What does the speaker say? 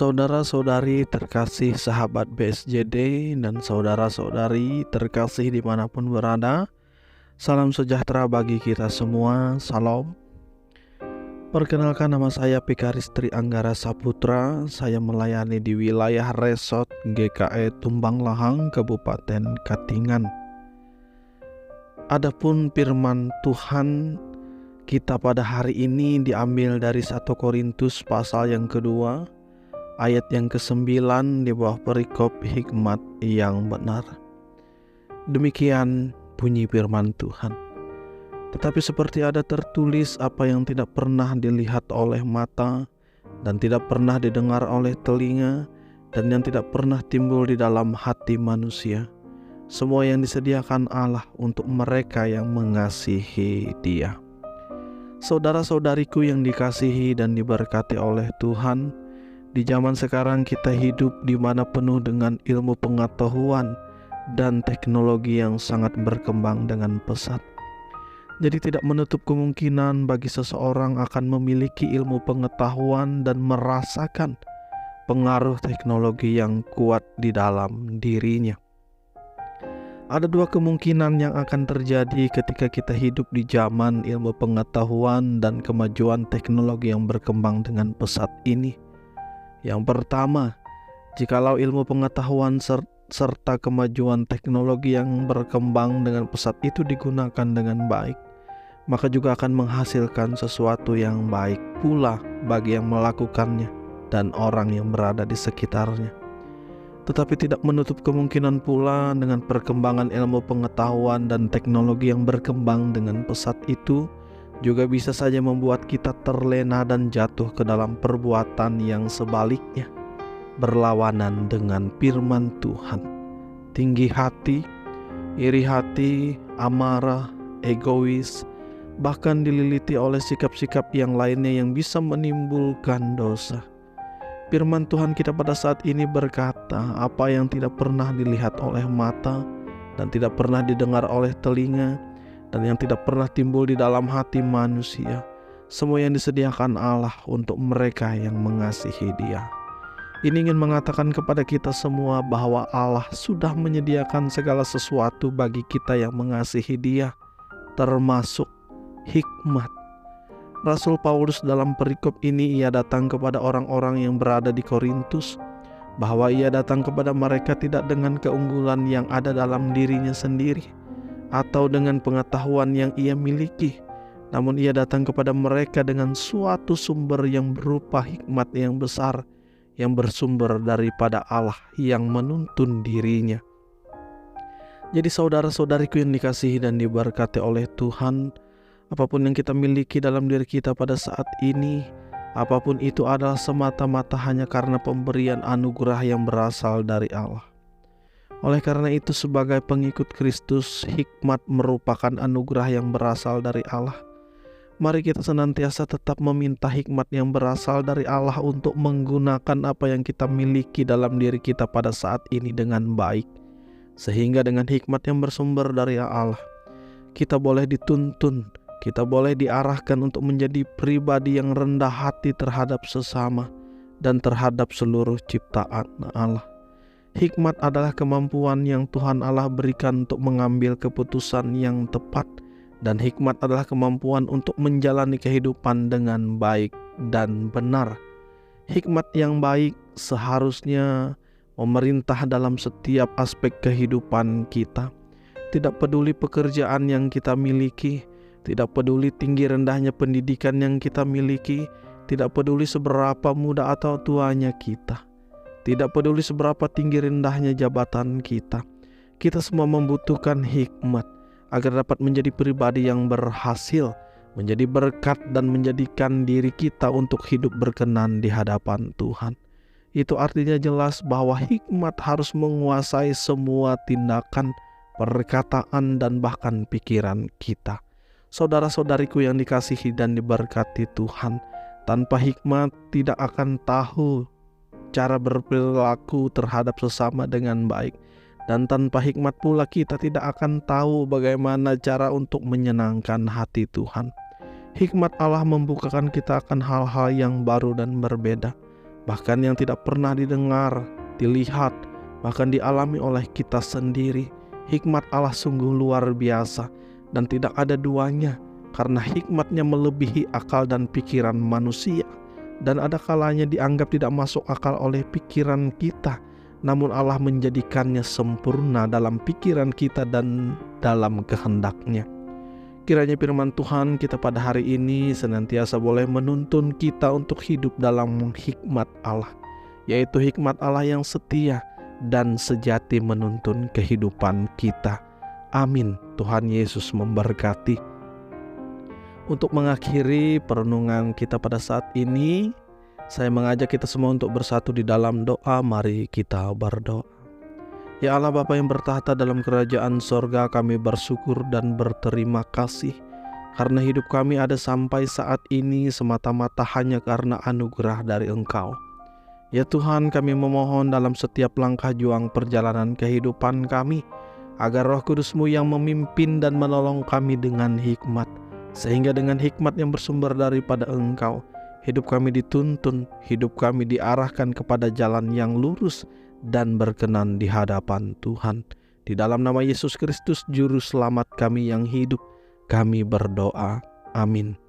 Saudara-saudari terkasih sahabat BSJD dan saudara-saudari terkasih dimanapun berada, salam sejahtera bagi kita semua, salam. Perkenalkan, nama saya Pikaristri Anggara Saputra. Saya melayani di wilayah Resort GKE Tumbang Lahang, Kabupaten Katingan. Adapun firman Tuhan kita pada hari ini diambil dari 1 Korintus pasal yang kedua, ayat yang ke-9 di bawah perikop hikmat yang benar. Demikian bunyi firman Tuhan. Tetapi seperti ada tertulis, apa yang tidak pernah dilihat oleh mata dan tidak pernah didengar oleh telinga dan yang tidak pernah timbul di dalam hati manusia, semua yang disediakan Allah untuk mereka yang mengasihi Dia. Saudara-saudariku yang dikasihi dan diberkati oleh Tuhan, di zaman sekarang kita hidup di mana penuh dengan ilmu pengetahuan dan teknologi yang sangat berkembang dengan pesat. Jadi tidak menutup kemungkinan bagi seseorang akan memiliki ilmu pengetahuan dan merasakan pengaruh teknologi yang kuat di dalam dirinya. Ada dua kemungkinan yang akan terjadi ketika kita hidup di zaman ilmu pengetahuan dan kemajuan teknologi yang berkembang dengan pesat ini. Yang pertama, jikalau ilmu pengetahuan serta kemajuan teknologi yang berkembang dengan pesat itu digunakan dengan baik, maka juga akan menghasilkan sesuatu yang baik pula bagi yang melakukannya dan orang yang berada di sekitarnya. Tetapi tidak menutup kemungkinan pula dengan perkembangan ilmu pengetahuan dan teknologi yang berkembang dengan pesat itu juga bisa saja membuat kita terlena dan jatuh ke dalam perbuatan yang sebaliknya, berlawanan dengan firman Tuhan. Tinggi hati, iri hati, amarah, egois, bahkan dililiti oleh sikap-sikap yang lainnya yang bisa menimbulkan dosa. Firman Tuhan kita pada saat ini berkata, apa yang tidak pernah dilihat oleh mata dan tidak pernah didengar oleh telinga dan yang tidak pernah timbul di dalam hati manusia, semua yang disediakan Allah untuk mereka yang mengasihi Dia. Ini ingin mengatakan kepada kita semua bahwa Allah sudah menyediakan segala sesuatu bagi kita yang mengasihi Dia, termasuk hikmat. Rasul Paulus dalam perikop ini ia datang kepada orang-orang yang berada di Korintus, bahwa ia datang kepada mereka tidak dengan keunggulan yang ada dalam dirinya sendiri atau dengan pengetahuan yang ia miliki, namun ia datang kepada mereka dengan suatu sumber yang berupa hikmat yang besar yang bersumber daripada Allah yang menuntun dirinya. Jadi saudara-saudariku yang dikasihi dan diberkati oleh Tuhan, apapun yang kita miliki dalam diri kita pada saat ini, apapun itu adalah semata-mata hanya karena pemberian anugerah yang berasal dari Allah. Oleh karena itu, sebagai pengikut Kristus, hikmat merupakan anugerah yang berasal dari Allah. Mari kita senantiasa tetap meminta hikmat yang berasal dari Allah untuk menggunakan apa yang kita miliki dalam diri kita pada saat ini dengan baik. Sehingga dengan hikmat yang bersumber dari Allah, kita boleh dituntun, kita boleh diarahkan untuk menjadi pribadi yang rendah hati terhadap sesama dan terhadap seluruh ciptaan Allah. Hikmat adalah kemampuan yang Tuhan Allah berikan untuk mengambil keputusan yang tepat, dan hikmat adalah kemampuan untuk menjalani kehidupan dengan baik dan benar. Hikmat yang baik seharusnya memerintah dalam setiap aspek kehidupan kita. Tidak peduli pekerjaan yang kita miliki, tidak peduli tinggi rendahnya pendidikan yang kita miliki, tidak peduli seberapa muda atau tuanya kita, tidak peduli seberapa tinggi rendahnya jabatan kita. Kita semua membutuhkan hikmat agar dapat menjadi pribadi yang berhasil, menjadi berkat dan menjadikan diri kita untuk hidup berkenan di hadapan Tuhan. Itu artinya jelas bahwa hikmat harus menguasai semua tindakan, perkataan, dan bahkan pikiran kita. Saudara-saudariku yang dikasihi dan diberkati Tuhan, tanpa hikmat tidak akan tahu cara berperilaku terhadap sesama dengan baik. Dan tanpa hikmat pula kita tidak akan tahu bagaimana cara untuk menyenangkan hati Tuhan. Hikmat Allah membukakan kita akan hal-hal yang baru dan berbeda. bahkan yang tidak pernah didengar, dilihat, bahkan dialami oleh kita sendiri. Hikmat Allah sungguh luar biasa dan tidak ada duanya, karena hikmatnya melebihi akal dan pikiran manusia. Dan ada kalanya dianggap tidak masuk akal oleh pikiran kita, namun Allah menjadikannya sempurna dalam pikiran kita dan dalam kehendak-Nya. Kiranya firman Tuhan kita pada hari ini senantiasa boleh menuntun kita untuk hidup dalam hikmat Allah, yaitu hikmat Allah yang setia dan sejati menuntun kehidupan kita. Amin. Tuhan Yesus memberkati. Untuk mengakhiri perenungan kita pada saat ini, saya mengajak kita semua untuk bersatu di dalam doa. Mari kita berdoa. Ya Allah Bapa yang bertahta dalam kerajaan sorga, kami bersyukur dan berterima kasih karena hidup kami ada sampai saat ini semata-mata hanya karena anugerah dari Engkau. Ya Tuhan, kami memohon dalam setiap langkah juang perjalanan kehidupan kami, agar Roh Kudus-Mu yang memimpin dan menolong kami dengan hikmat, sehingga dengan hikmat yang bersumber daripada Engkau, hidup kami dituntun, hidup kami diarahkan kepada jalan yang lurus dan berkenan di hadapan Tuhan. Di dalam nama Yesus Kristus, Juru Selamat kami yang hidup, kami berdoa. Amin.